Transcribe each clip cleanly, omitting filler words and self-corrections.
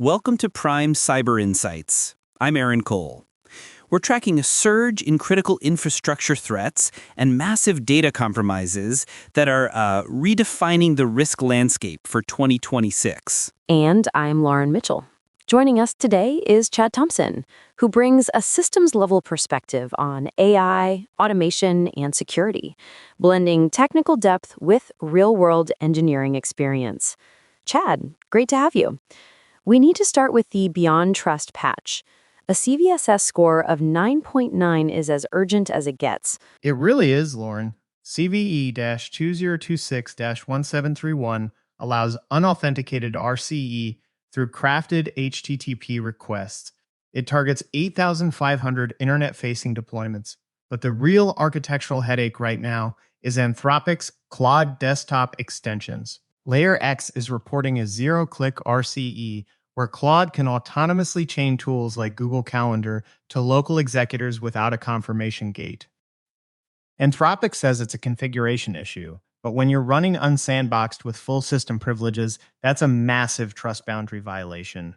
Welcome to Prime Cyber Insights. I'm Aaron Cole. We're tracking a surge in critical infrastructure threats and massive data compromises that are redefining the risk landscape for 2026. And I'm Lauren Mitchell. Joining us today is Chad Thompson, who brings a systems-level perspective on AI, automation, and security, blending technical depth with real-world engineering experience. Chad, great to have you. We need to start with the BeyondTrust patch. A CVSS score of 9.9 is as urgent as it gets. It really is, Lauren. CVE-2026-1731 allows unauthenticated RCE through crafted HTTP requests. It targets 8,500 internet-facing deployments. But the real architectural headache right now is Anthropic's Claude desktop extensions. Layer X is reporting a zero-click RCE where Claude can autonomously chain tools like Google Calendar to local executors without a confirmation gate. Anthropic says it's a configuration issue, but when you're running unsandboxed with full system privileges, that's a massive trust boundary violation.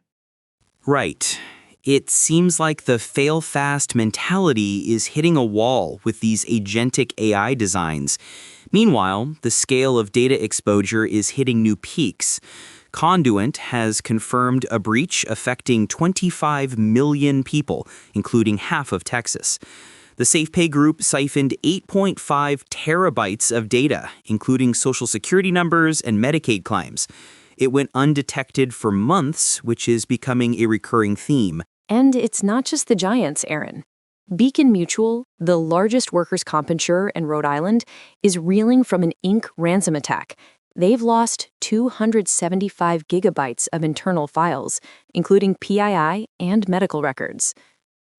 Right. It seems like the fail-fast mentality is hitting a wall with these agentic AI designs. Meanwhile, the scale of data exposure is hitting new peaks. Conduent has confirmed a breach affecting 25 million people, including half of Texas. The SafePay group siphoned 8.5 terabytes of data, including Social Security numbers and Medicaid claims. It went undetected for months, which is becoming a recurring theme. And it's not just the giants, Aaron. Beacon Mutual, the largest workers' comp insurer in Rhode Island, is reeling from an Inc. ransom attack. They've lost 275 gigabytes of internal files, including PII and medical records.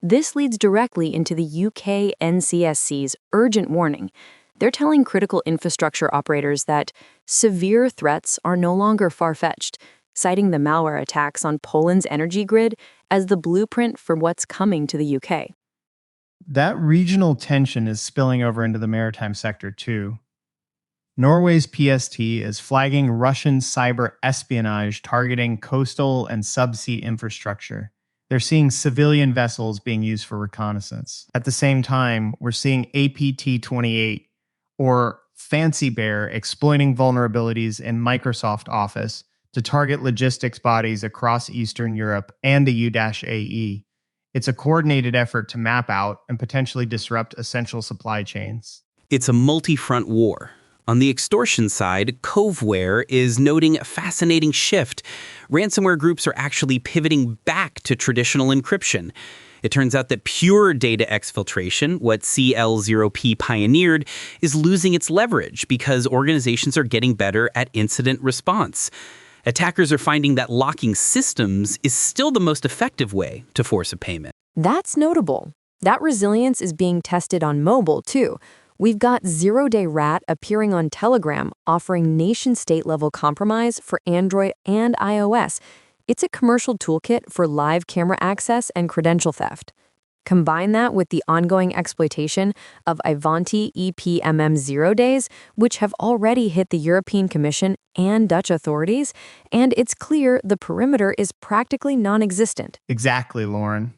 This leads directly into the UK NCSC's urgent warning. They're telling critical infrastructure operators that severe threats are no longer far-fetched, citing the malware attacks on Poland's energy grid as the blueprint for what's coming to the UK. That regional tension is spilling over into the maritime sector too. Norway's PST is flagging Russian cyber espionage targeting coastal and subsea infrastructure. They're seeing civilian vessels being used for reconnaissance. At the same time, we're seeing APT28, or Fancy Bear, exploiting vulnerabilities in Microsoft Office to target logistics bodies across Eastern Europe and the U-AE. It's a coordinated effort to map out and potentially disrupt essential supply chains. It's a multi-front war. On the extortion side, Coveware is noting a fascinating shift. Ransomware groups are actually pivoting back to traditional encryption. It turns out that pure data exfiltration, what CL0P pioneered, is losing its leverage because organizations are getting better at incident response. Attackers are finding that locking systems is still the most effective way to force a payment. That's notable. That resilience is being tested on mobile, too. We've got ZeroDayRAT appearing on Telegram, offering nation-state level compromise for Android and iOS. It's a commercial toolkit for live camera access and credential theft. Combine that with the ongoing exploitation of Ivanti EPMM 0 days, which have already hit the European Commission and Dutch authorities, and it's clear the perimeter is practically non-existent. Exactly, Lauren.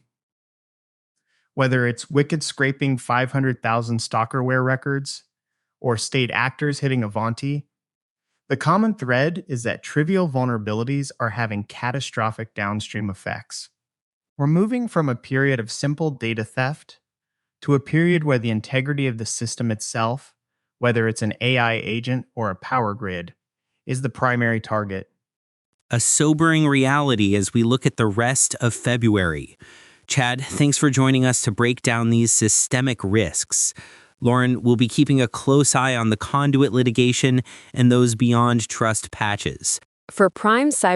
Whether it's Wicked scraping 500,000 stalkerware records or state actors hitting Avanti, the common thread is that trivial vulnerabilities are having catastrophic downstream effects. We're moving from a period of simple data theft to a period where the integrity of the system itself, whether it's an AI agent or a power grid, is the primary target. A sobering reality as we look at the rest of February. Chad, thanks for joining us to break down these systemic risks. Lauren will be keeping a close eye on the Conduent litigation and those BeyondTrust patches. For Prime Cyber